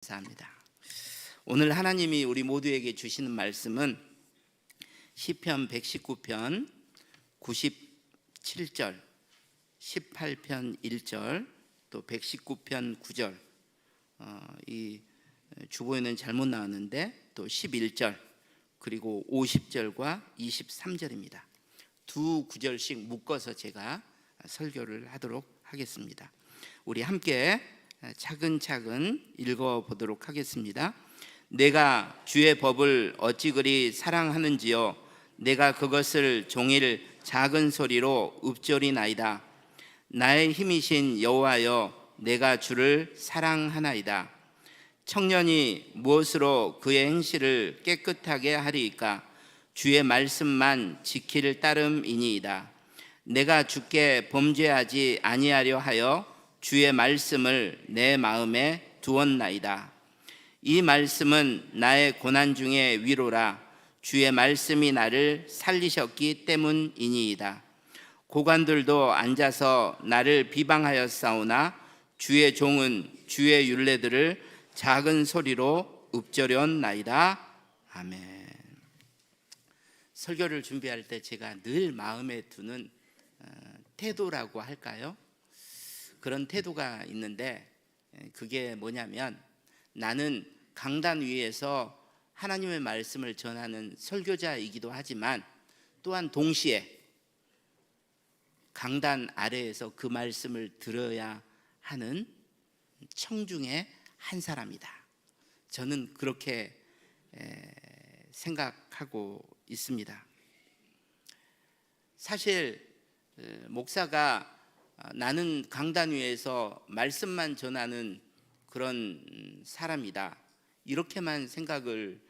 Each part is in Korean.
감사합니다. 오늘 하나님이 우리 모두에게 주시는 말씀은 시편 119편 97절, 18편 1절, 또 119편 9절. 이 주보에는 잘못 나왔는데 또 11절, 그리고 50절과 23절입니다. 두 구절씩 묶어서 제가 설교를 하도록 하겠습니다. 우리 함께 차근차근 읽어보도록 하겠습니다. 내가 주의 법을 어찌 그리 사랑하는지요. 내가 그것을 종일 작은 소리로 읊조리나이다. 나의 힘이신 여호와여, 내가 주를 사랑하나이다. 청년이 무엇으로 그의 행실을 깨끗하게 하리이까? 주의 말씀만 지킬 따름이니이다. 내가 주께 범죄하지 아니하려 하여 주의 말씀을 내 마음에 두었나이다. 이 말씀은 나의 고난 중에 위로라. 주의 말씀이 나를 살리셨기 때문이니이다. 고관들도 앉아서 나를 비방하였사오나 주의 종은 주의 율례들을 작은 소리로 읊조렸나이다. 아멘. 설교를 준비할 때 제가 늘 마음에 두는 태도라고 할까요? 그런 태도가 있는데, 그게 뭐냐면, 나는 강단 위에서 하나님의 말씀을 전하는 설교자이기도 하지만 또한 동시에 강단 아래에서 그 말씀을 들어야 하는 청중의 한 사람이다. 저는 그렇게 생각하고 있습니다. 사실 목사가 나는 강단 위에서 말씀만 전하는 그런 사람이다, 이렇게만 생각을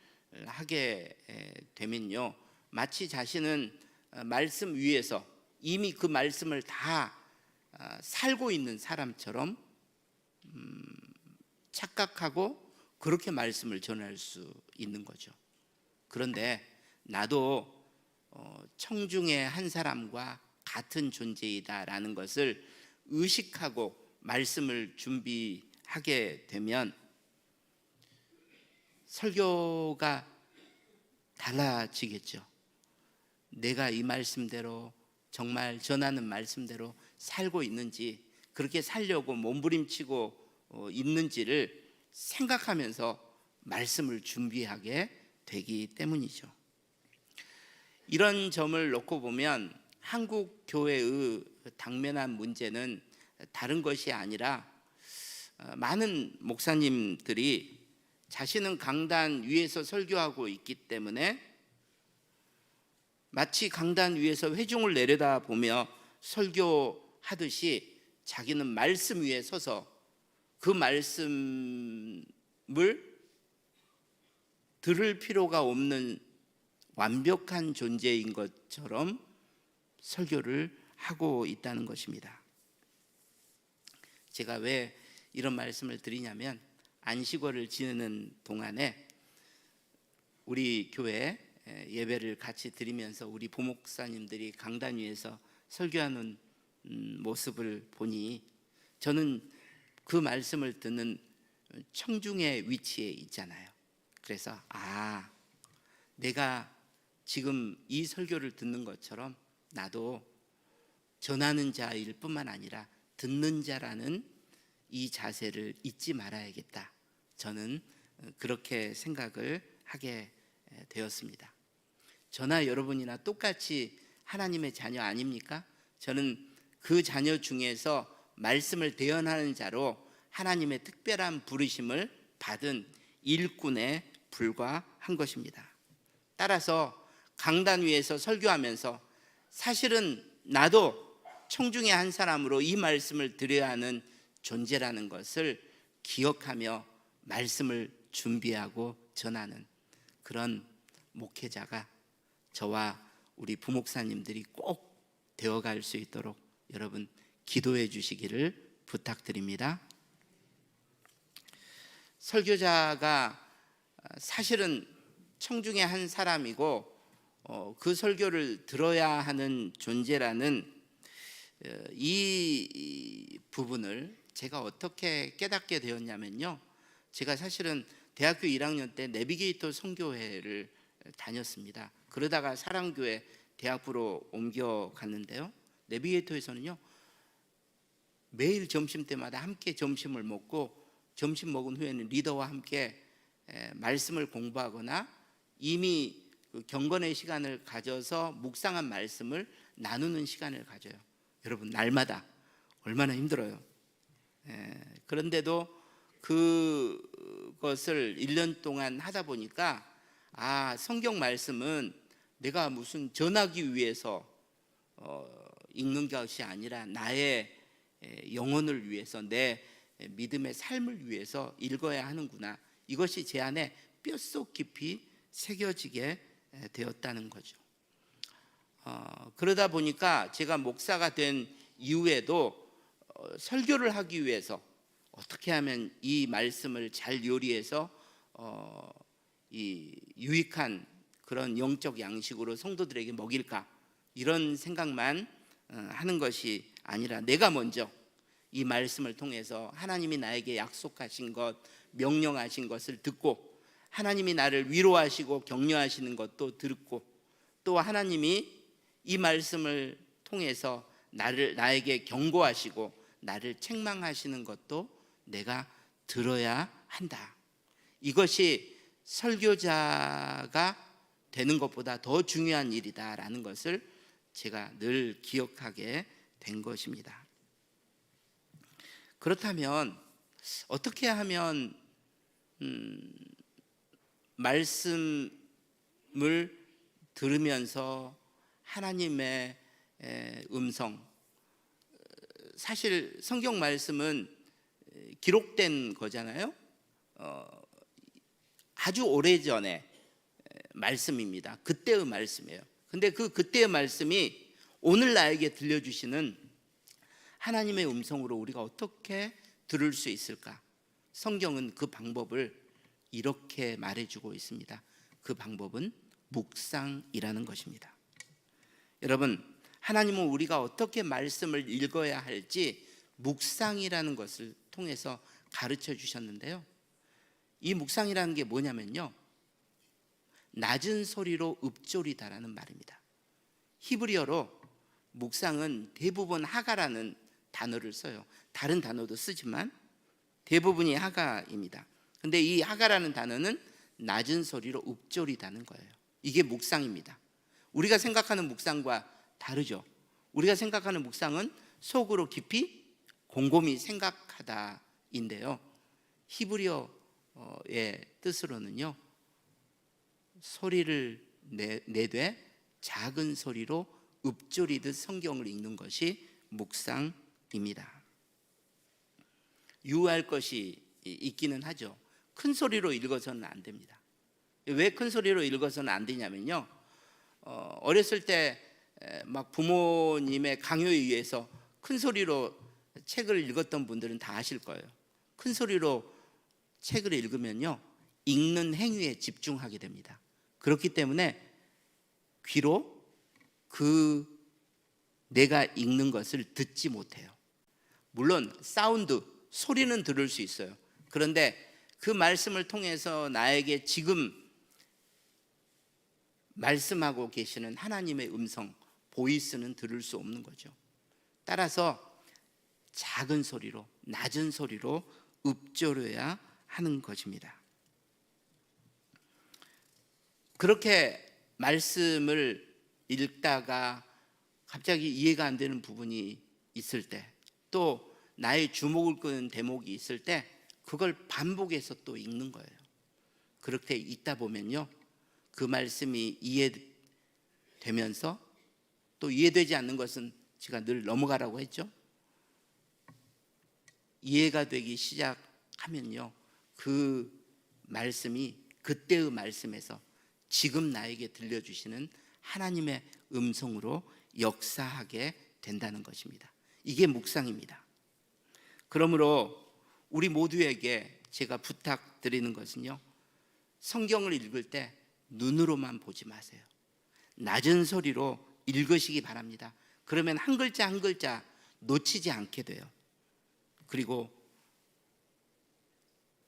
하게 되면요, 마치 자신은 말씀 위에서 이미 그 말씀을 다 살고 있는 사람처럼 착각하고 그렇게 말씀을 전할 수 있는 거죠. 그런데 나도 청중의 한 사람과 같은 존재이다라는 것을 의식하고 말씀을 준비하게 되면 설교가 달라지겠죠. 내가 이 말씀대로 정말 전하는 말씀대로 살고 있는지, 그렇게 살려고 몸부림치고 있는지를 생각하면서 말씀을 준비하게 되기 때문이죠. 이런 점을 놓고 보면 한국 교회의 당면한 문제는 다른 것이 아니라, 많은 목사님들이 자신은 강단 위에서 설교하고 있기 때문에 마치 강단 위에서 회중을 내려다보며 설교하듯이 자기는 말씀 위에 서서 그 말씀을 들을 필요가 없는 완벽한 존재인 것처럼 설교를 하고 있다는 것입니다. 제가 왜 이런 말씀을 드리냐면, 안식월을 지내는 동안에 우리 교회 예배를 같이 드리면서 우리 부목사님들이 강단 위에서 설교하는 모습을 보니 저는 그 말씀을 듣는 청중의 위치에 있잖아요. 그래서 내가 지금 이 설교를 듣는 것처럼 나도 전하는 자일 뿐만 아니라 듣는 자라는 이 자세를 잊지 말아야겠다. 저는 그렇게 생각을 하게 되었습니다. 저나 여러분이나 똑같이 하나님의 자녀 아닙니까? 저는 그 자녀 중에서 말씀을 대언하는 자로 하나님의 특별한 부르심을 받은 일꾼에 불과한 것입니다. 따라서 강단 위에서 설교하면서 사실은 나도 청중의 한 사람으로 이 말씀을 드려야 하는 존재라는 것을 기억하며 말씀을 준비하고 전하는 그런 목회자가 저와 우리 부목사님들이 꼭 되어갈 수 있도록 여러분 기도해 주시기를 부탁드립니다. 설교자가 사실은 청중의 한 사람이고 그 설교를 들어야 하는 존재라는 이 부분을 제가 어떻게 깨닫게 되었냐면요, 제가 사실은 대학교 1학년 때 내비게이터 선교회를 다녔습니다. 그러다가 사랑교회 대학부로 옮겨갔는데요. 내비게이터에서는요, 매일 점심때마다 함께 점심을 먹고, 점심 먹은 후에는 리더와 함께 말씀을 공부하거나 이미 그 경건의 시간을 가져서 묵상한 말씀을 나누는 시간을 가져요. 여러분, 날마다 얼마나 힘들어요. 그런데도 그것을 1년 동안 하다 보니까 성경 말씀은 내가 무슨 전하기 위해서 읽는 것이 아니라 나의 영혼을 위해서, 내 믿음의 삶을 위해서 읽어야 하는구나. 이것이 제 안에 뼛속 깊이 새겨지게 되었다는 거죠. 그러다 보니까 제가 목사가 된 이후에도 설교를 하기 위해서 어떻게 하면 이 말씀을 잘 요리해서 이 유익한 그런 영적 양식으로 성도들에게 먹일까, 이런 생각만 하는 것이 아니라 내가 먼저 이 말씀을 통해서 하나님이 나에게 약속하신 것, 명령하신 것을 듣고, 하나님이 나를 위로하시고 격려하시는 것도 듣고, 또 하나님이 이 말씀을 통해서 나에게 경고하시고 나를 책망하시는 것도 내가 들어야 한다. 이것이 설교자가 되는 것보다 더 중요한 일이다라는 것을 제가 늘 기억하게 된 것입니다. 그렇다면 어떻게 하면 말씀을 들으면서 하나님의 음성, 사실 성경 말씀은 기록된 거잖아요. 아주 오래전에 말씀입니다. 그때의 말씀이에요. 근데 그때의 말씀이 오늘 나에게 들려주시는 하나님의 음성으로 우리가 어떻게 들을 수 있을까? 성경은 그 방법을 이렇게 말해주고 있습니다. 그 방법은 묵상이라는 것입니다. 여러분, 하나님은 우리가 어떻게 말씀을 읽어야 할지 묵상이라는 것을 통해서 가르쳐 주셨는데요. 이 묵상이라는 게 뭐냐면요, 낮은 소리로 읊조리다라는 말입니다. 히브리어로 묵상은 대부분 하가라는 단어를 써요. 다른 단어도 쓰지만 대부분이 하가입니다. 근데 이 하가라는 단어는 낮은 소리로 읊조리다는 거예요. 이게 묵상입니다. 우리가 생각하는 묵상과 다르죠. 우리가 생각하는 묵상은 속으로 깊이 곰곰이 생각하다인데요, 히브리어의 뜻으로는요, 소리를 내되 작은 소리로 읊조리듯 성경을 읽는 것이 묵상입니다. 유의할 것이 있기는 하죠. 큰 소리로 읽어서는 안 됩니다. 왜 큰 소리로 읽어서는 안 되냐면요, 어렸을 때 막 부모님의 강요에 의해서 큰 소리로 책을 읽었던 분들은 다 아실 거예요. 큰 소리로 책을 읽으면요, 읽는 행위에 집중하게 됩니다. 그렇기 때문에 귀로 내가 읽는 것을 듣지 못해요. 물론 사운드, 소리는 들을 수 있어요. 그런데 그 말씀을 통해서 나에게 지금 말씀하고 계시는 하나님의 음성, 보이스는 들을 수 없는 거죠. 따라서 작은 소리로, 낮은 소리로 읊조려야 하는 것입니다. 그렇게 말씀을 읽다가 갑자기 이해가 안 되는 부분이 있을 때, 또 나의 주목을 끄는 대목이 있을 때 그걸 반복해서 또 읽는 거예요. 그렇게 읽다 보면요, 그 말씀이 이해되면서, 또 이해되지 않는 것은 제가 늘 넘어가라고 했죠. 이해가 되기 시작하면요, 그 말씀이 그때의 말씀에서 지금 나에게 들려주시는 하나님의 음성으로 역사하게 된다는 것입니다. 이게 묵상입니다. 그러므로 우리 모두에게 제가 부탁드리는 것은요, 성경을 읽을 때 눈으로만 보지 마세요. 낮은 소리로 읽으시기 바랍니다. 그러면 한 글자 한 글자 놓치지 않게 돼요. 그리고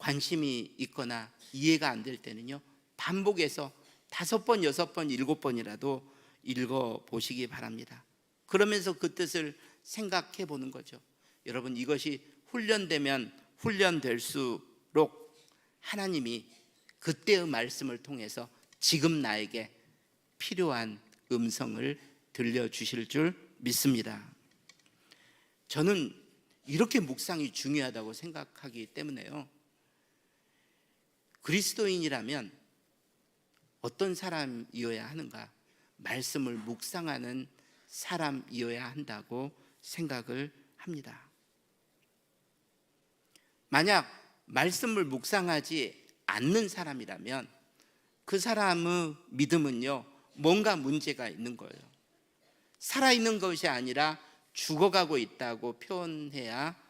관심이 있거나 이해가 안 될 때는요, 반복해서 5번, 6번, 7번이라도 읽어보시기 바랍니다. 그러면서 그 뜻을 생각해 보는 거죠. 여러분, 이것이 훈련되면 훈련될수록 하나님이 그때의 말씀을 통해서 지금 나에게 필요한 음성을 들려주실 줄 믿습니다. 저는 이렇게 묵상이 중요하다고 생각하기 때문에요, 그리스도인이라면 어떤 사람이어야 하는가? 말씀을 묵상하는 사람이어야 한다고 생각을 합니다. 만약 말씀을 묵상하지 않는 사람이라면 그 사람의 믿음은요, 뭔가 문제가 있는 거예요. 살아있는 것이 아니라 죽어가고 있다고 표현해야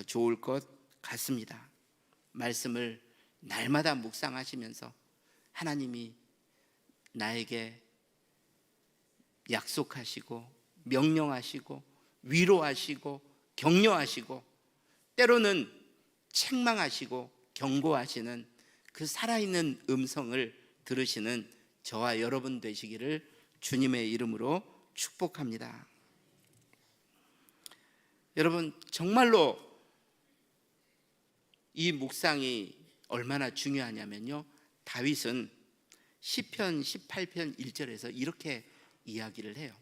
좋을 것 같습니다. 말씀을 날마다 묵상하시면서 하나님이 나에게 약속하시고 명령하시고 위로하시고 격려하시고 때로는 책망하시고 경고하시는 그 살아있는 음성을 들으시는 저와 여러분 되시기를 주님의 이름으로 축복합니다. 여러분, 정말로 이 묵상이 얼마나 중요하냐면요, 다윗은 시편 18편 1절에서 이렇게 이야기를 해요.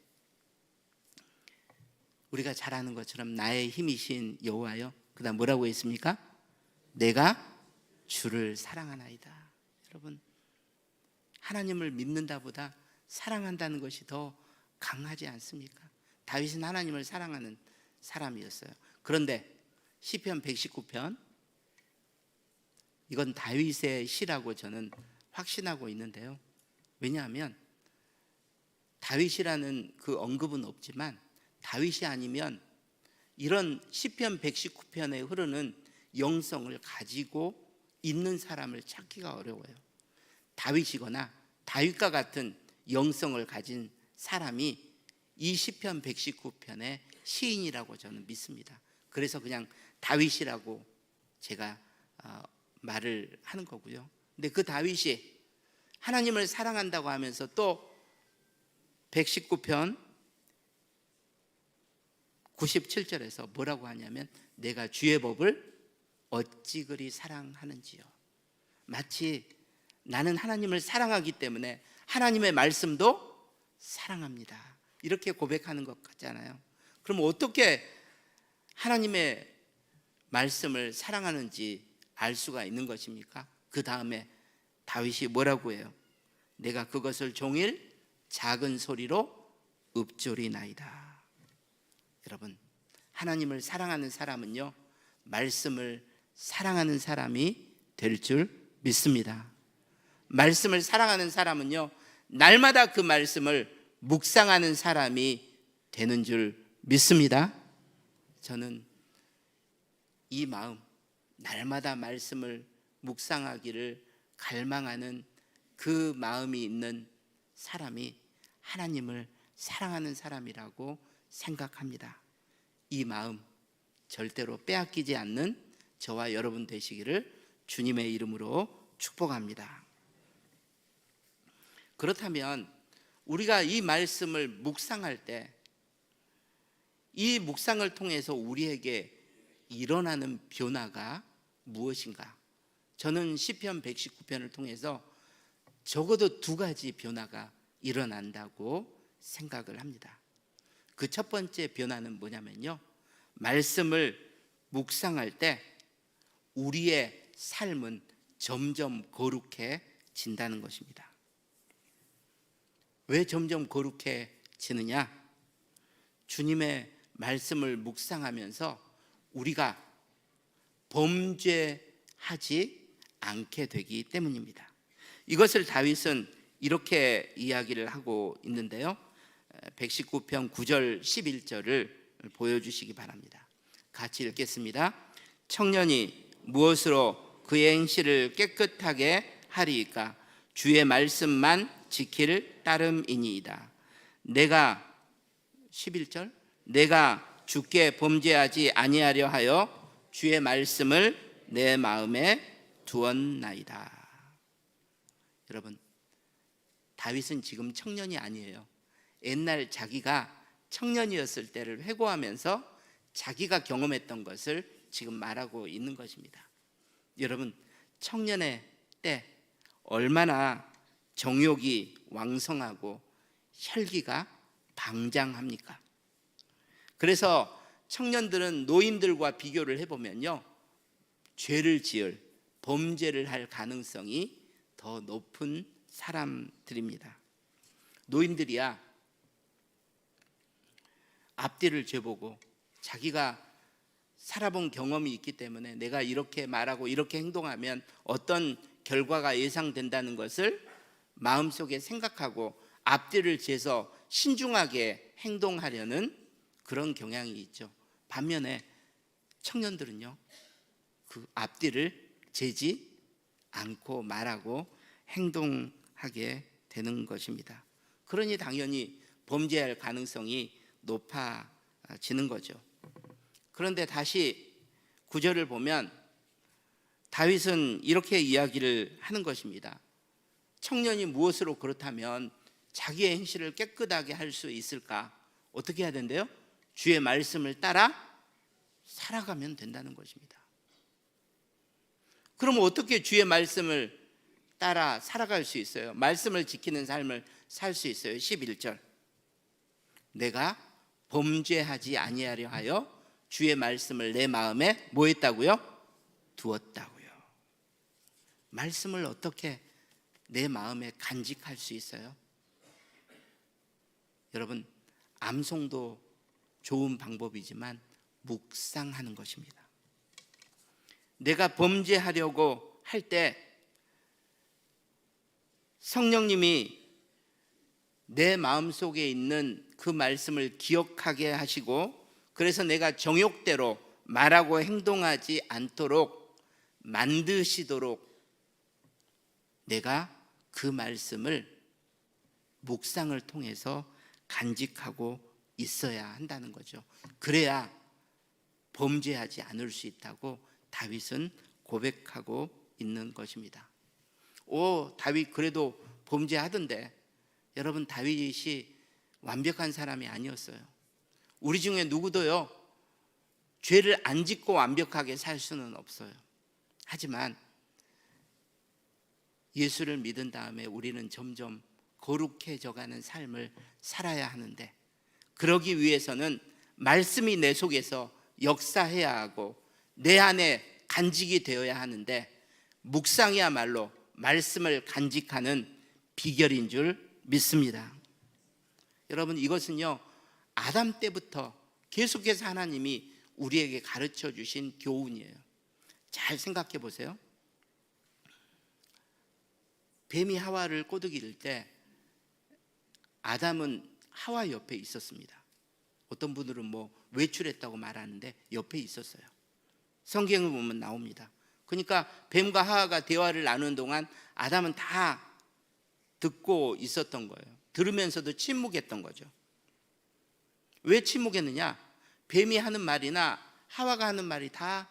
우리가 잘 아는 것처럼 나의 힘이신 여호와여, 그 다음 뭐라고 했습니까? 내가 주를 사랑하나이다. 여러분, 하나님을 믿는다보다 사랑한다는 것이 더 강하지 않습니까? 다윗은 하나님을 사랑하는 사람이었어요. 그런데 시편 119편, 이건 다윗의 시라고 저는 확신하고 있는데요, 왜냐하면 다윗이라는 그 언급은 없지만 다윗이 아니면 이런 시편 119편에 흐르는 영성을 가지고 있는 사람을 찾기가 어려워요. 다윗이거나 다윗과 같은 영성을 가진 사람이 이 시편 119편의 시인이라고 저는 믿습니다. 그래서 그냥 다윗이라고 제가 말을 하는 거고요. 근데 그 다윗이 하나님을 사랑한다고 하면서 또 119편 97절에서 뭐라고 하냐면 내가 주의 법을 어찌 그리 사랑하는지요. 마치 나는 하나님을 사랑하기 때문에 하나님의 말씀도 사랑합니다, 이렇게 고백하는 것 같잖아요. 그럼 어떻게 하나님의 말씀을 사랑하는지 알 수가 있는 것입니까? 그 다음에 다윗이 뭐라고 해요? 내가 그것을 종일 작은 소리로 읊조리나이다. 여러분, 하나님을 사랑하는 사람은요, 말씀을 사랑하는 사람이 될 줄 믿습니다. 말씀을 사랑하는 사람은요, 날마다 그 말씀을 묵상하는 사람이 되는 줄 믿습니다. 저는 이 마음, 날마다 말씀을 묵상하기를 갈망하는 그 마음이 있는 사람이 하나님을 사랑하는 사람이라고 생각합니다. 이 마음 절대로 빼앗기지 않는 저와 여러분 되시기를 주님의 이름으로 축복합니다. 그렇다면 우리가 이 말씀을 묵상할 때 이 묵상을 통해서 우리에게 일어나는 변화가 무엇인가? 저는 시편 119편을 통해서 적어도 2가지 변화가 일어난다고 생각을 합니다. 그 첫 번째 변화는 뭐냐면요, 말씀을 묵상할 때 우리의 삶은 점점 거룩해진다는 것입니다. 왜 점점 거룩해지느냐? 주님의 말씀을 묵상하면서 우리가 범죄하지 않게 되기 때문입니다. 이것을 다윗은 이렇게 이야기를 하고 있는데요, 119편 9절 11절을 보여주시기 바랍니다. 같이 읽겠습니다. 청년이 무엇으로 그의 행실을 깨끗하게 하리이까? 주의 말씀만 지킬 따름이니이다. 내가 11절, 내가 주께 범죄하지 아니하려 하여 주의 말씀을 내 마음에 두었나이다. 여러분, 다윗은 지금 청년이 아니에요. 옛날 자기가 청년이었을 때를 회고하면서 자기가 경험했던 것을 지금 말하고 있는 것입니다. 여러분, 청년의 때 얼마나 정욕이 왕성하고 혈기가 방장합니까? 그래서 청년들은 노인들과 비교를 해보면요, 죄를 지을, 범죄를 할 가능성이 더 높은 사람들입니다. 노인들이야 앞뒤를 재보고 자기가 살아본 경험이 있기 때문에 내가 이렇게 말하고 이렇게 행동하면 어떤 결과가 예상된다는 것을 마음속에 생각하고 앞뒤를 재서 신중하게 행동하려는 그런 경향이 있죠. 반면에 청년들은요, 그 앞뒤를 재지 않고 말하고 행동하게 되는 것입니다. 그러니 당연히 범죄할 가능성이 높아지는 거죠. 그런데 다시 9절을 보면 다윗은 이렇게 이야기를 하는 것입니다. 청년이 무엇으로 그렇다면 자기의 행실을 깨끗하게 할 수 있을까? 어떻게 해야 된대요? 주의 말씀을 따라 살아가면 된다는 것입니다. 그럼 어떻게 주의 말씀을 따라 살아갈 수 있어요? 말씀을 지키는 삶을 살 수 있어요. 11절, 내가 범죄하지 아니하려 하여 주의 말씀을 내 마음에 뭐 했다고요? 두었다고요. 말씀을 어떻게 내 마음에 간직할 수 있어요? 여러분, 암송도 좋은 방법이지만 묵상하는 것입니다. 내가 범죄하려고 할 때 성령님이 내 마음속에 있는 그 말씀을 기억하게 하시고, 그래서 내가 정욕대로 말하고 행동하지 않도록 만드시도록 내가 그 말씀을 묵상을 통해서 간직하고 있어야 한다는 거죠. 그래야 범죄하지 않을 수 있다고 다윗은 고백하고 있는 것입니다. 다윗 그래도 범죄하던데. 여러분, 다윗이 완벽한 사람이 아니었어요. 우리 중에 누구도요, 죄를 안 짓고 완벽하게 살 수는 없어요. 하지만 예수를 믿은 다음에 우리는 점점 거룩해져가는 삶을 살아야 하는데, 그러기 위해서는 말씀이 내 속에서 역사해야 하고 내 안에 간직이 되어야 하는데, 묵상이야말로 말씀을 간직하는 비결인 줄 믿습니다. 여러분, 이것은요, 아담 때부터 계속해서 하나님이 우리에게 가르쳐 주신 교훈이에요. 잘 생각해 보세요. 뱀이 하와를 꼬드길 때 아담은 하와 옆에 있었습니다. 어떤 분들은 외출했다고 말하는데 옆에 있었어요. 성경을 보면 나옵니다. 그러니까 뱀과 하와가 대화를 나누는 동안 아담은 다 듣고 있었던 거예요. 들으면서도 침묵했던 거죠. 왜 침묵했느냐? 뱀이 하는 말이나 하와가 하는 말이 다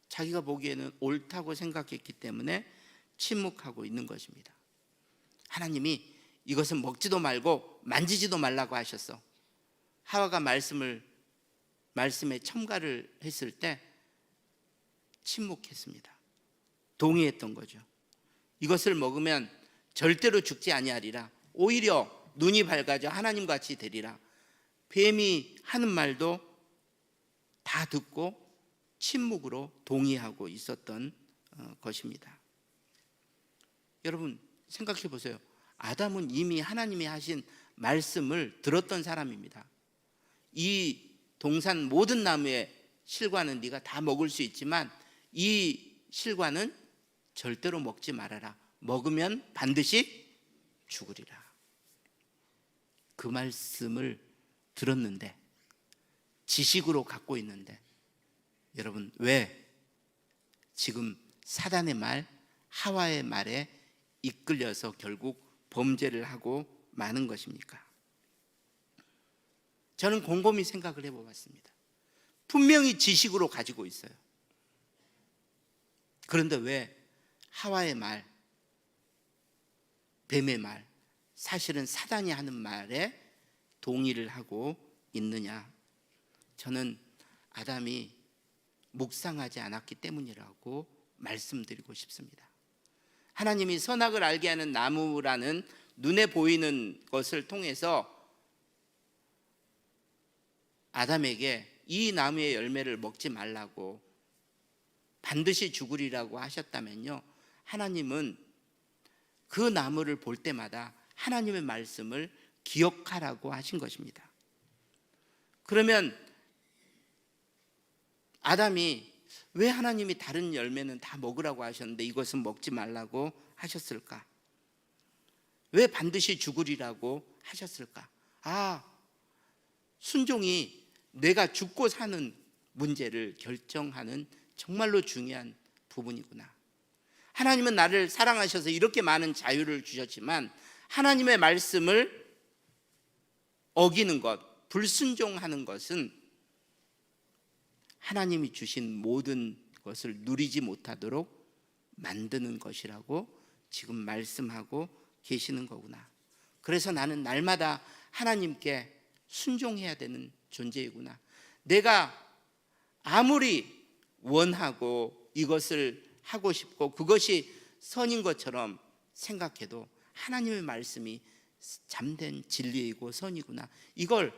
자기가 보기에는 옳다고 생각했기 때문에 침묵하고 있는 것입니다. 하나님이 이것은 먹지도 말고 만지지도 말라고 하셨어. 하와가 말씀에 첨가를 했을 때 침묵했습니다. 동의했던 거죠. 이것을 먹으면 절대로 죽지 아니하리라. 오히려 눈이 밝아져 하나님같이 되리라. 뱀이 하는 말도 다 듣고 침묵으로 동의하고 있었던 것입니다. 여러분, 생각해 보세요. 아담은 이미 하나님이 하신 말씀을 들었던 사람입니다. 이 동산 모든 나무의 실과는 네가 다 먹을 수 있지만 이 실과는 절대로 먹지 말아라. 먹으면 반드시 죽으리라. 그 말씀을 들었는데, 지식으로 갖고 있는데, 여러분, 왜 지금 사단의 말, 하와의 말에 이끌려서 결국 범죄를 하고 마는 것입니까? 저는 곰곰이 생각을 해보았습니다. 분명히 지식으로 가지고 있어요. 그런데 왜 하와의 말, 뱀의 말, 사실은 사단이 하는 말에 동의를 하고 있느냐? 저는 아담이 묵상하지 않았기 때문이라고 말씀드리고 싶습니다. 하나님이 선악을 알게 하는 나무라는 눈에 보이는 것을 통해서 아담에게 이 나무의 열매를 먹지 말라고, 반드시 죽으리라고 하셨다면요, 하나님은 그 나무를 볼 때마다 하나님의 말씀을 기억하라고 하신 것입니다. 그러면 아담이 왜 하나님이 다른 열매는 다 먹으라고 하셨는데 이것은 먹지 말라고 하셨을까? 왜 반드시 죽으리라고 하셨을까? 순종이 내가 죽고 사는 문제를 결정하는 정말로 중요한 부분이구나. 하나님은 나를 사랑하셔서 이렇게 많은 자유를 주셨지만 하나님의 말씀을 어기는 것, 불순종하는 것은 하나님이 주신 모든 것을 누리지 못하도록 만드는 것이라고 지금 말씀하고 계시는 거구나. 그래서 나는 날마다 하나님께 순종해야 되는 존재이구나. 내가 아무리 원하고 이것을 하고 싶고 그것이 선인 것처럼 생각해도 하나님의 말씀이 참된 진리이고 선이구나. 이걸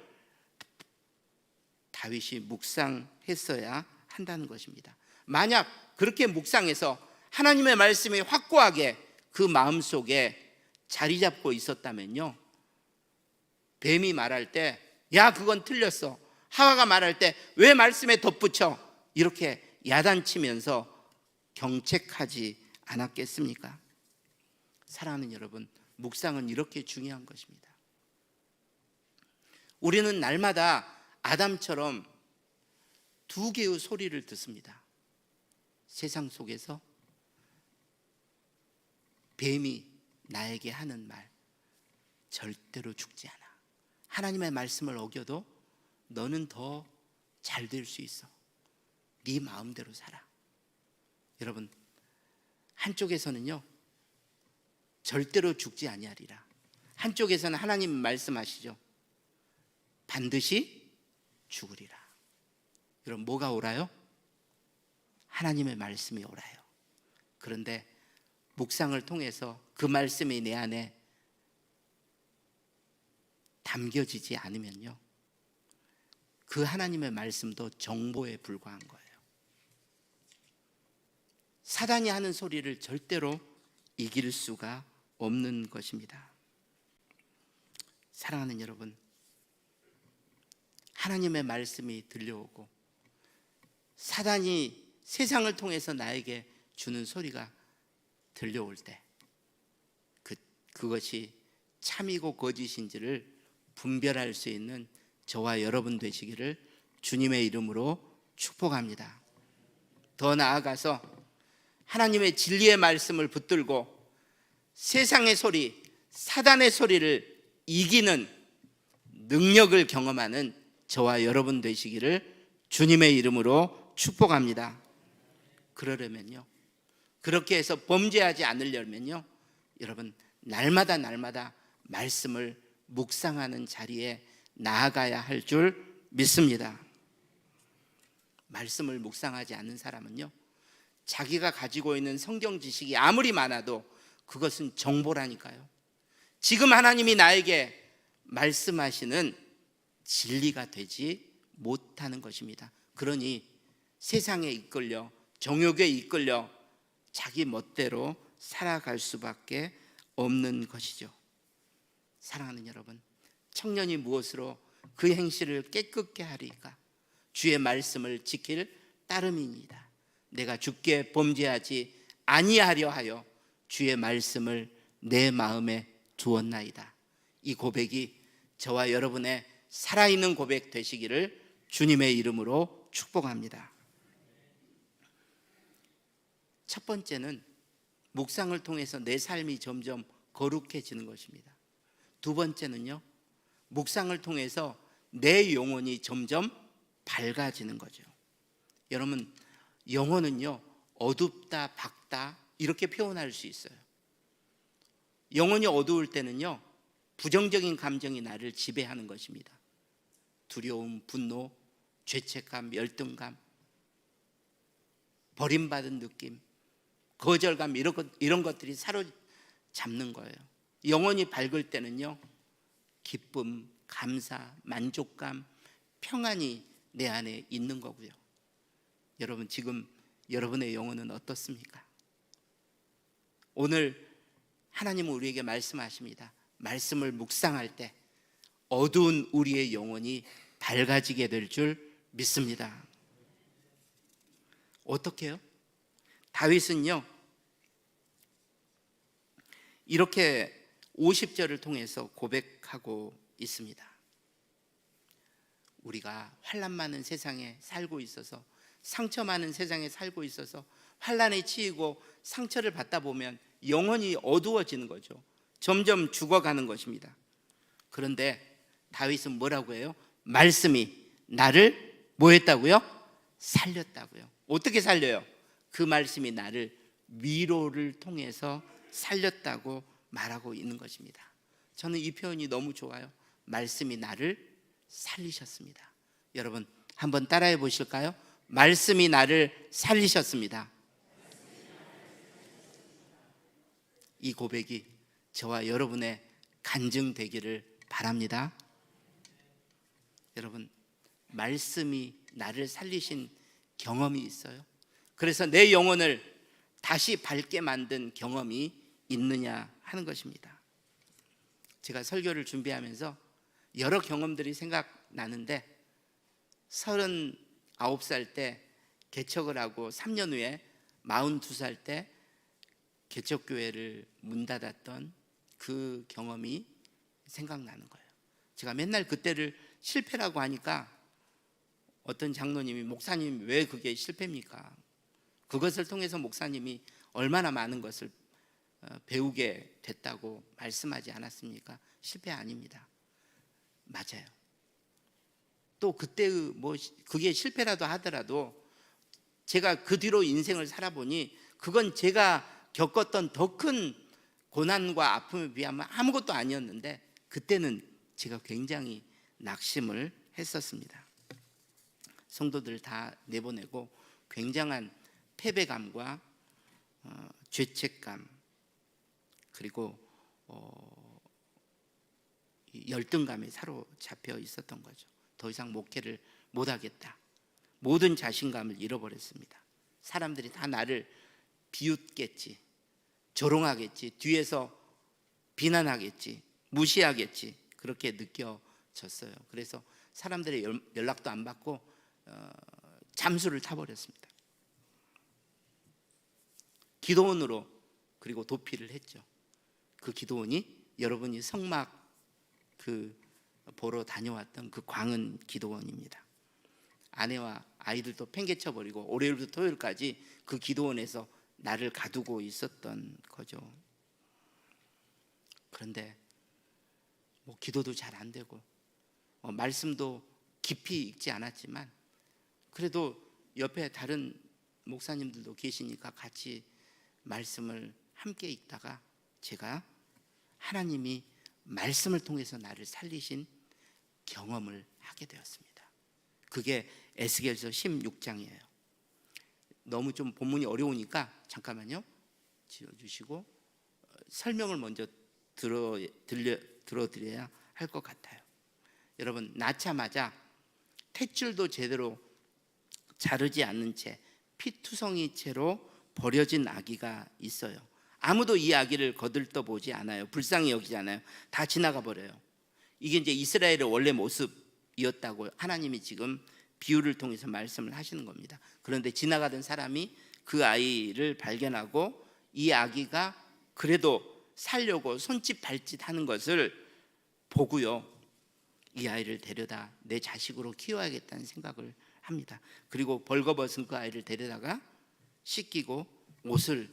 다윗이 묵상했어야 한다는 것입니다. 만약 그렇게 묵상해서 하나님의 말씀이 확고하게 그 마음속에 자리 잡고 있었다면요, 뱀이 말할 때 야 그건 틀렸어, 하와가 말할 때 왜 말씀에 덧붙여, 이렇게 야단치면서 경책하지 않았겠습니까? 사랑하는 여러분, 묵상은 이렇게 중요한 것입니다. 우리는 날마다 아담처럼 두 개의 소리를 듣습니다. 세상 속에서 뱀이 나에게 하는 말, 절대로 죽지 않아. 하나님의 말씀을 어겨도 너는 더 잘 될 수 있어. 네 마음대로 살아. 여러분, 한쪽에서는요, 절대로 죽지 아니하리라. 한쪽에서는 하나님 말씀하시죠. 반드시 죽으리라. 여러분, 뭐가 옳아요? 하나님의 말씀이 옳아요. 그런데 묵상을 통해서 그 말씀이 내 안에 담겨지지 않으면요, 그 하나님의 말씀도 정보에 불과한 거예요. 사단이 하는 소리를 절대로 이길 수가 없는 것입니다. 사랑하는 여러분, 하나님의 말씀이 들려오고 사단이 세상을 통해서 나에게 주는 소리가 들려올 때 그것이 참이고 거짓인지를 분별할 수 있는 저와 여러분 되시기를 주님의 이름으로 축복합니다. 더 나아가서 하나님의 진리의 말씀을 붙들고 세상의 소리, 사단의 소리를 이기는 능력을 경험하는 저와 여러분 되시기를 주님의 이름으로 축복합니다. 그러려면요, 그렇게 해서 범죄하지 않으려면요, 여러분 날마다 말씀을 묵상하는 자리에 나아가야 할 줄 믿습니다. 말씀을 묵상하지 않는 사람은요, 자기가 가지고 있는 성경 지식이 아무리 많아도 그것은 정보라니까요. 지금 하나님이 나에게 말씀하시는 진리가 되지 못하는 것입니다. 그러니 세상에 이끌려, 정욕에 이끌려 자기 멋대로 살아갈 수밖에 없는 것이죠. 사랑하는 여러분, 청년이 무엇으로 그 행실을 깨끗게 하리까? 주의 말씀을 지킬 따름입니다. 내가 주께 범죄하지 아니하려 하여 주의 말씀을 내 마음에 두었나이다. 이 고백이 저와 여러분의 살아있는 고백 되시기를 주님의 이름으로 축복합니다. 첫 번째는 묵상을 통해서 내 삶이 점점 거룩해지는 것입니다. 두 번째는요, 묵상을 통해서 내 영혼이 점점 밝아지는 거죠. 여러분, 영혼은요, 어둡다, 밝다, 이렇게 표현할 수 있어요. 영혼이 어두울 때는요, 부정적인 감정이 나를 지배하는 것입니다. 두려움, 분노, 죄책감, 열등감, 버림받은 느낌, 거절감, 이런 것들이 사로잡는 거예요. 영혼이 밝을 때는요, 기쁨, 감사, 만족감, 평안이 내 안에 있는 거고요. 여러분, 지금 여러분의 영혼은 어떻습니까? 오늘 하나님은 우리에게 말씀하십니다. 말씀을 묵상할 때 어두운 우리의 영혼이 밝아지게 될 줄 믿습니다. 어떻게 해요? 다윗은요, 이렇게 50절을 통해서 고백하고 있습니다. 우리가 환난 많은 세상에 살고 있어서, 상처 많은 세상에 살고 있어서 환난에 치이고 상처를 받다 보면 영혼이 어두워지는 거죠. 점점 죽어가는 것입니다. 그런데 다윗은 뭐라고 해요? 말씀이 나를 뭐 했다고요? 살렸다고요. 어떻게 살려요? 그 말씀이 나를 위로를 통해서 살렸다고 말하고 있는 것입니다. 저는 이 표현이 너무 좋아요. 말씀이 나를 살리셨습니다. 여러분, 한번 따라해 보실까요? 말씀이 나를 살리셨습니다. 이 고백이 저와 여러분의 간증되기를 바랍니다. 여러분, 말씀이 나를 살리신 경험이 있어요? 그래서 내 영혼을 다시 밝게 만든 경험이 있느냐 하는 것입니다. 제가 설교를 준비하면서 여러 경험들이 생각나는데, 39살 때 개척을 하고 3년 후에 42살 때 개척교회를 문 닫았던 그 경험이 생각나는 거예요. 제가 맨날 그때를 실패라고 하니까 어떤 장로님이, 목사님 왜 그게 실패입니까? 그것을 통해서 목사님이 얼마나 많은 것을 배우게 됐다고 말씀하지 않았습니까? 실패 아닙니다. 맞아요. 또 그때 그게 실패라도 하더라도 제가 그 뒤로 인생을 살아보니 그건 제가 겪었던 더 큰 고난과 아픔에 비하면 아무것도 아니었는데, 그때는 제가 굉장히 낙심을 했었습니다. 성도들 다 내보내고 굉장한 패배감과 죄책감, 그리고 열등감에 사로잡혀 있었던 거죠. 더 이상 목회를 못하겠다. 모든 자신감을 잃어버렸습니다. 사람들이 다 나를 비웃겠지, 조롱하겠지, 뒤에서 비난하겠지, 무시하겠지, 그렇게 느껴졌어요. 그래서 사람들의 연락도 안 받고 잠수를 타버렸습니다. 기도원으로 그리고 도피를 했죠. 그 기도원이 여러분이 성막 보러 다녀왔던 그 광은 기도원입니다. 아내와 아이들도 팽개쳐 버리고 월요일부터 토요일까지 그 기도원에서 나를 가두고 있었던 거죠. 그런데 기도도 잘 안 되고 말씀도 깊이 읽지 않았지만, 그래도 옆에 다른 목사님들도 계시니까 같이 말씀을 함께 읽다가 제가 하나님이 말씀을 통해서 나를 살리신 경험을 하게 되었습니다. 그게 에스겔서 16장이에요. 너무 좀 본문이 어려우니까 잠깐만요, 지어주시고 설명을 먼저 들어드려야 할 것 같아요. 여러분, 낳자마자 탯줄도 제대로 자르지 않는 채 피투성이 채로 버려진 아기가 있어요. 아무도 이 아기를 거들떠보지 않아요. 불쌍히 여기지 않아요. 다 지나가 버려요. 이게 이제 이스라엘의 원래 모습이었다고 하나님이 지금 비유를 통해서 말씀을 하시는 겁니다. 그런데 지나가던 사람이 그 아이를 발견하고 이 아기가 그래도 살려고 손짓 발짓 하는 것을 보고요, 이 아이를 데려다 내 자식으로 키워야겠다는 생각을 합니다. 그리고 벌거벗은 그 아이를 데려다가 씻기고 옷을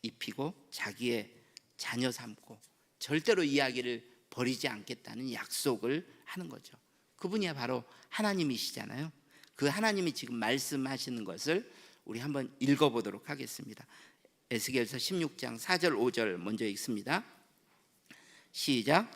입히고 자기의 자녀 삼고 절대로 이 아기를 버리지 않겠다는 약속을 하는 거죠. 그분이 바로 하나님이시잖아요. 그 하나님이 지금 말씀하시는 것을 우리 한번 읽어보도록 하겠습니다. 에스겔서 16장 4절 5절 먼저 읽습니다. 시작.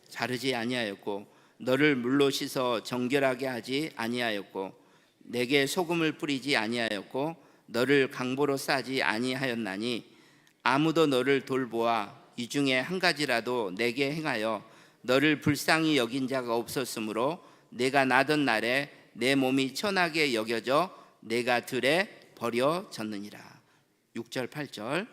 자르지 아니하였고 너를 물로 씻어 정결하게 하지 아니하였고 내게 소금을 뿌리지 아니하였고 너를 강보로 싸지 아니하였나니 아무도 너를 돌보아 이 중에 한 가지라도 내게 행하여 너를 불쌍히 여긴 자가 없었으므로 내가 나던 날에 내 몸이 천하게 여겨져 내가 들에 버려졌느니라. 6절 8절.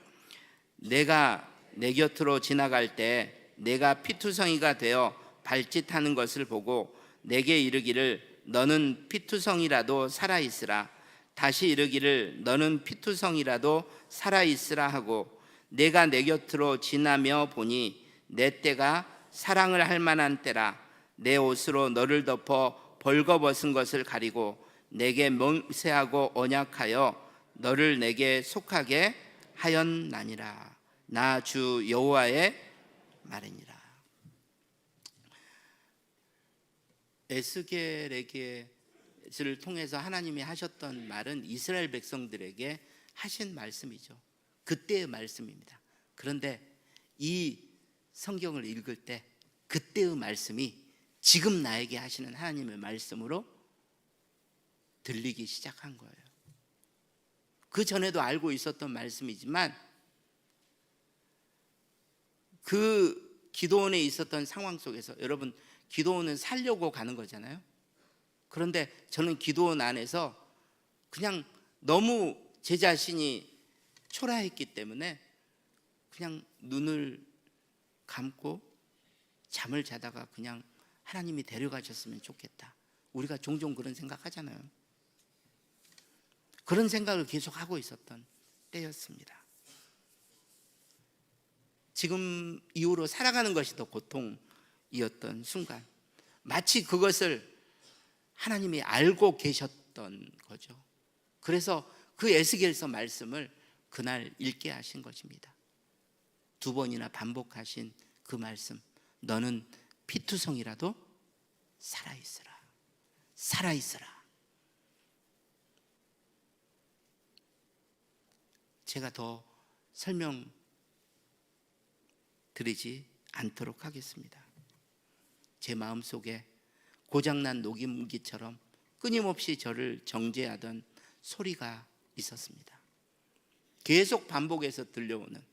내가 내 곁으로 지나갈 때 내가 피투성이가 되어 발짓하는 것을 보고 내게 이르기를 너는 피투성이라도 살아있으라. 다시 이르기를 너는 피투성이라도 살아있으라 하고 내가 내 곁으로 지나며 보니 내 때가 사랑을 할 만한 때라. 내 옷으로 너를 덮어 벌거벗은 것을 가리고 내게 맹세하고 언약하여 너를 내게 속하게 하였나니라. 나 주 여호와의 말이니라. 에스겔에게를 통해서 하나님이 하셨던 말은 이스라엘 백성들에게 하신 말씀이죠. 그때의 말씀입니다. 그런데 이 성경을 읽을 때 그때의 말씀이 지금 나에게 하시는 하나님의 말씀으로 들리기 시작한 거예요. 그 전에도 알고 있었던 말씀이지만 그 기도원에 있었던 상황 속에서, 여러분 기도원은 살려고 가는 거잖아요. 그런데 저는 기도원 안에서 그냥 너무 제 자신이 초라했기 때문에 그냥 눈을 감고 잠을 자다가 그냥 하나님이 데려가셨으면 좋겠다. 우리가 종종 그런 생각하잖아요. 그런 생각을 계속 하고 있었던 때였습니다. 지금 이후로 살아가는 것이 더 고통이었던 순간, 마치 그것을 하나님이 알고 계셨던 거죠. 그래서 그 에스겔서 말씀을 그날 읽게 하신 것입니다. 2번이나 반복하신 그 말씀, 너는 피투성이라도 살아있으라. 살아있으라. 제가 더 설명드리지 않도록 하겠습니다. 제 마음속에 고장난 녹임기처럼 끊임없이 저를 정죄하던 소리가 있었습니다. 계속 반복해서 들려오는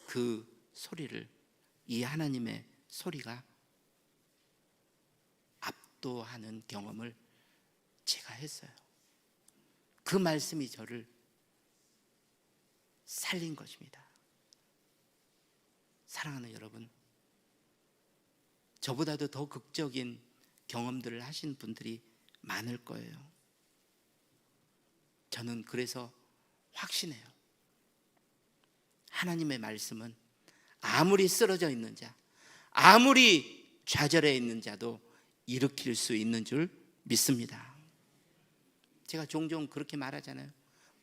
그 소리를, 이 하나님의 소리가 압도하는 경험을 제가 했어요. 그 말씀이 저를 살린 것입니다. 사랑하는 여러분, 저보다도 더 극적인 경험들을 하신 분들이 많을 거예요. 저는 그래서 확신해요. 하나님의 말씀은 아무리 쓰러져 있는 자, 아무리 좌절해 있는 자도 일으킬 수 있는 줄 믿습니다. 제가 종종 그렇게 말하잖아요.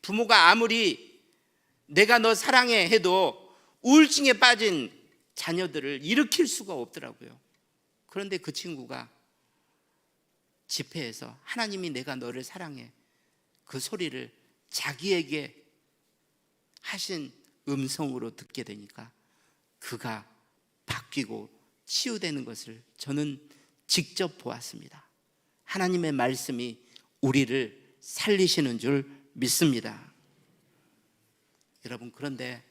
부모가 아무리 내가 너 사랑해 해도 우울증에 빠진 자녀들을 일으킬 수가 없더라고요. 그런데 그 친구가 집회에서 하나님이 내가 너를 사랑해, 그 소리를 자기에게 하신 음성으로 듣게 되니까 그가 바뀌고 치유되는 것을 저는 직접 보았습니다. 하나님의 말씀이 우리를 살리시는 줄 믿습니다. 여러분, 그런데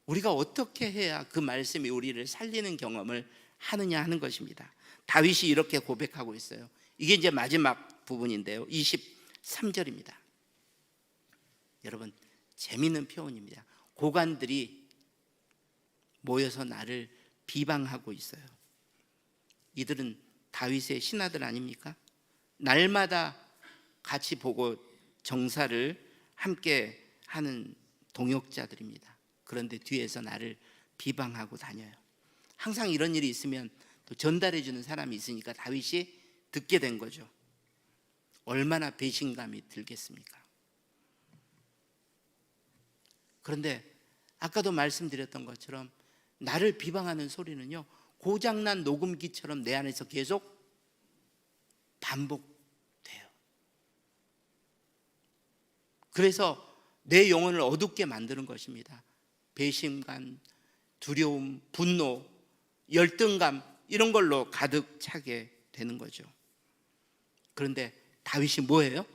우리가 어떻게 해야 그 말씀이 우리를 살리는 경험을 하느냐 하는 것입니다. 다윗이 이렇게 고백하고 있어요. 이게 이제 마지막 부분인데요. 23절입니다. 여러분, 재미있는 표현입니다. 고관들이 모여서 나를 비방하고 있어요. 이들은 다윗의 신하들 아닙니까? 날마다 같이 보고 정사를 함께 하는 동역자들입니다. 그런데 뒤에서 나를 비방하고 다녀요. 항상 이런 일이 있으면 또 전달해 주는 사람이 있으니까 다윗이 듣게 된 거죠. 얼마나 배신감이 들겠습니까? 그런데 아까도 말씀드렸던 것처럼 나를 비방하는 소리는요, 고장난 녹음기처럼 내 안에서 계속 반복돼요. 그래서 내 영혼을 어둡게 만드는 것입니다. 배신감, 두려움, 분노, 열등감 이런 걸로 가득 차게 되는 거죠. 그런데 다윗이 뭐예요?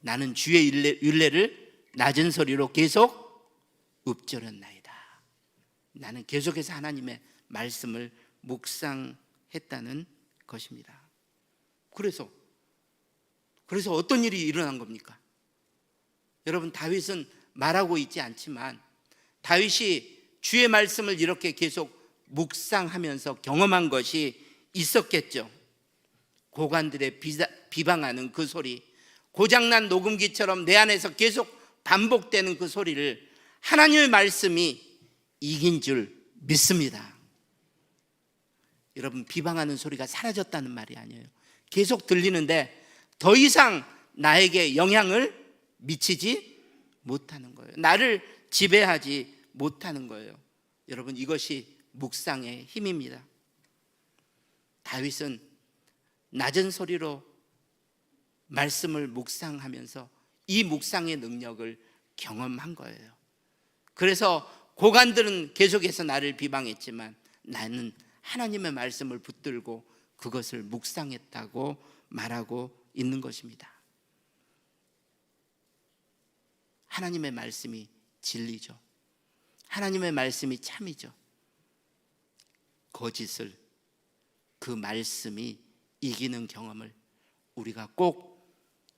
나는 주의 율례를 낮은 소리로 계속 읊조렸나이다. 나는 계속해서 하나님의 말씀을 묵상했다는 것입니다. 그래서 어떤 일이 일어난 겁니까? 여러분, 다윗은 말하고 있지 않지만 다윗이 주의 말씀을 이렇게 계속 묵상하면서 경험한 것이 있었겠죠. 고관들의 비방하는 그 소리, 고장난 녹음기처럼 내 안에서 계속 반복되는 그 소리를 하나님의 말씀이 이긴 줄 믿습니다. 여러분, 비방하는 소리가 사라졌다는 말이 아니에요. 계속 들리는데 더 이상 나에게 영향을 미치지 못하는 거예요. 나를 지배하지 못하는 거예요. 여러분, 이것이 묵상의 힘입니다. 다윗은 낮은 소리로 말씀을 묵상하면서 이 묵상의 능력을 경험한 거예요. 그래서 고관들은 계속해서 나를 비방했지만 나는 하나님의 말씀을 붙들고 그것을 묵상했다고 말하고 있는 것입니다. 하나님의 말씀이 진리죠. 하나님의 말씀이 참이죠. 거짓을 그 말씀이 이기는 경험을 우리가 꼭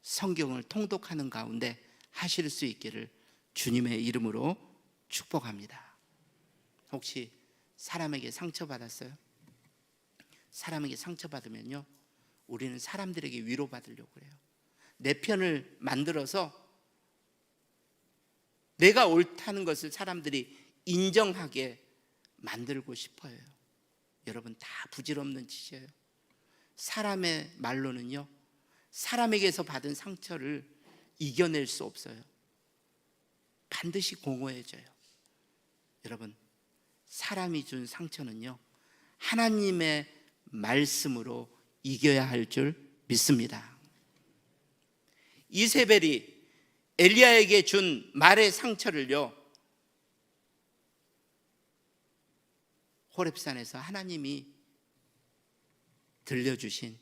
성경을 통독하는 가운데 하실 수 있기를 주님의 이름으로 축복합니다. 혹시 사람에게 상처받았어요? 사람에게 상처받으면요, 우리는 사람들에게 위로받으려고 해요. 내 편을 만들어서 내가 옳다는 것을 사람들이 인정하게 만들고 싶어요. 여러분, 다 부질없는 짓이에요. 사람의 말로는요, 사람에게서 받은 상처를 이겨낼 수 없어요. 반드시 공허해져요. 여러분, 사람이 준 상처는요, 하나님의 말씀으로 이겨야 할 줄 믿습니다. 이세벨이 엘리야에게 준 말의 상처를요, 호렙산에서 하나님이 들려주신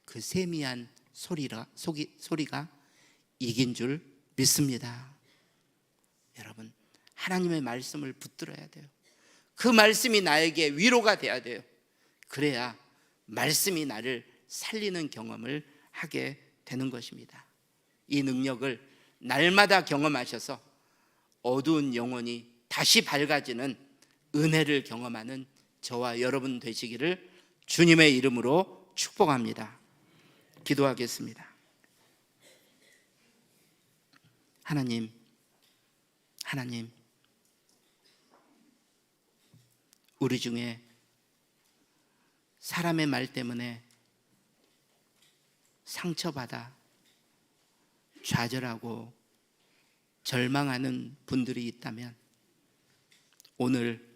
그 세미한 소리가 이긴 줄 믿습니다. 여러분, 하나님의 말씀을 붙들어야 돼요. 그 말씀이 나에게 위로가 돼야 돼요. 그래야 말씀이 나를 살리는 경험을 하게 되는 것입니다. 이 능력을 날마다 경험하셔서 어두운 영혼이 다시 밝아지는 은혜를 경험하는 저와 여러분 되시기를 주님의 이름으로 축복합니다. 기도하겠습니다. 하나님, 우리 중에 사람의 말 때문에 상처받아 좌절하고 절망하는 분들이 있다면 오늘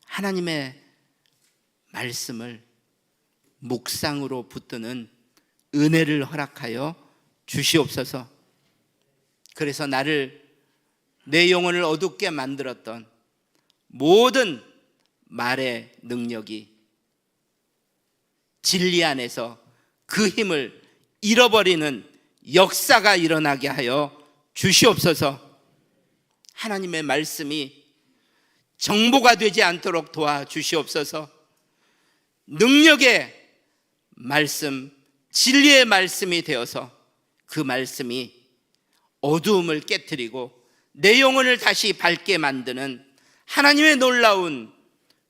하나님의 말씀을 묵상으로 붙드는 은혜를 허락하여 주시옵소서. 그래서 내 영혼을 어둡게 만들었던 모든 말의 능력이 진리 안에서 그 힘을 잃어버리는 역사가 일어나게 하여 주시옵소서. 하나님의 말씀이 정보가 되지 않도록 도와주시옵소서. 능력의 말씀, 진리의 말씀이 되어서 그 말씀이 어두움을 깨트리고 내 영혼을 다시 밝게 만드는 하나님의 놀라운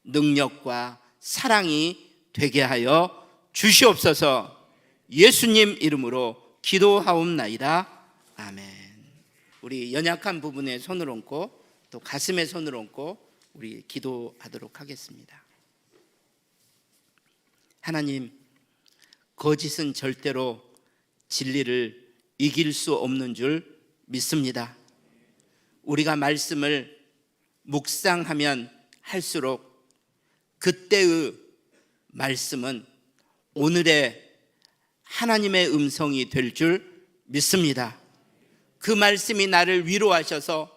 능력과 사랑이 되게 하여 주시옵소서. 예수님 이름으로 기도하옵나이다. 아멘. 우리 연약한 부분에 손을 얹고 또 가슴에 손을 얹고 우리 기도하도록 하겠습니다. 하나님, 거짓은 절대로 진리를 이길 수 없는 줄 믿습니다. 우리가 말씀을 묵상하면 할수록 그때의 말씀은 오늘의 하나님의 음성이 될 줄 믿습니다. 그 말씀이 나를 위로하셔서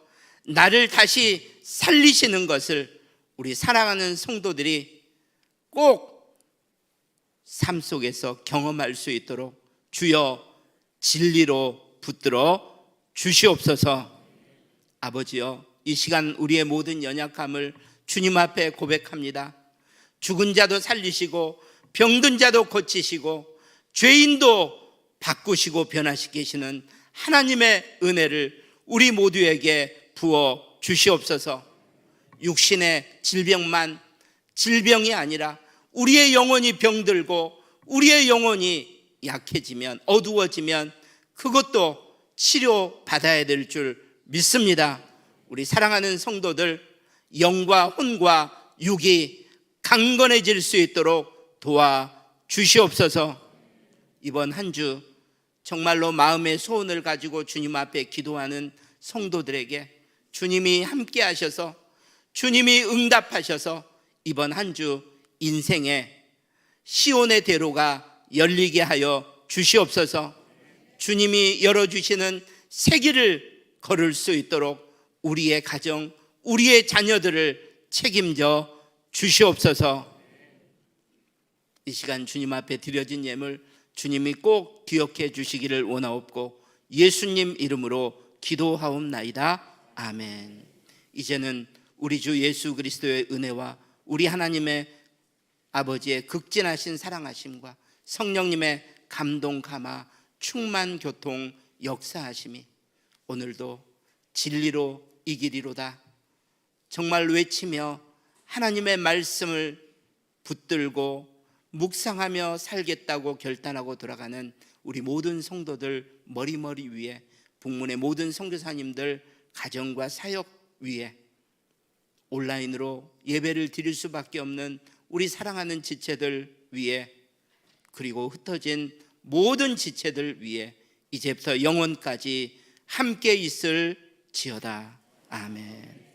나를 다시 살리시는 것을 우리 사랑하는 성도들이 꼭 삶 속에서 경험할 수 있도록 주여 진리로 붙들어 주시옵소서. 아버지여, 이 시간 우리의 모든 연약함을 주님 앞에 고백합니다. 죽은 자도 살리시고 병든 자도 고치시고 죄인도 바꾸시고 변화시키시는 하나님의 은혜를 우리 모두에게 부어 주시옵소서. 육신의 질병만 질병이 아니라 우리의 영혼이 병들고 우리의 영혼이 약해지면, 어두워지면 그것도 치료받아야 될 줄 믿습니다. 우리 사랑하는 성도들, 영과 혼과 육이 강건해질 수 있도록 도와주시옵소서. 이번 한 주 정말로 마음의 소원을 가지고 주님 앞에 기도하는 성도들에게 주님이 함께 하셔서, 주님이 응답하셔서 이번 한 주 인생의 시온의 대로가 열리게 하여 주시옵소서. 주님이 열어주시는 새 길을 걸을 수 있도록 우리의 가정, 우리의 자녀들을 책임져 주시옵소서. 이 시간 주님 앞에 드려진 예물 주님이 꼭 기억해 주시기를 원하옵고 예수님 이름으로 기도하옵나이다. 아멘. 이제는 우리 주 예수 그리스도의 은혜와 우리 하나님의 아버지의 극진하신 사랑하심과 성령님의 감동 감화 충만 교통 역사하심이 오늘도 진리로 이기리로다 정말 외치며 하나님의 말씀을 붙들고 묵상하며 살겠다고 결단하고 돌아가는 우리 모든 성도들 머리머리 위에, 북문의 모든 선교사님들 가정과 사역 위에, 온라인으로 예배를 드릴 수밖에 없는 우리 사랑하는 지체들 위에, 그리고 흩어진 모든 지체들 위에 이제부터 영원까지 함께 있을지어다. 아멘.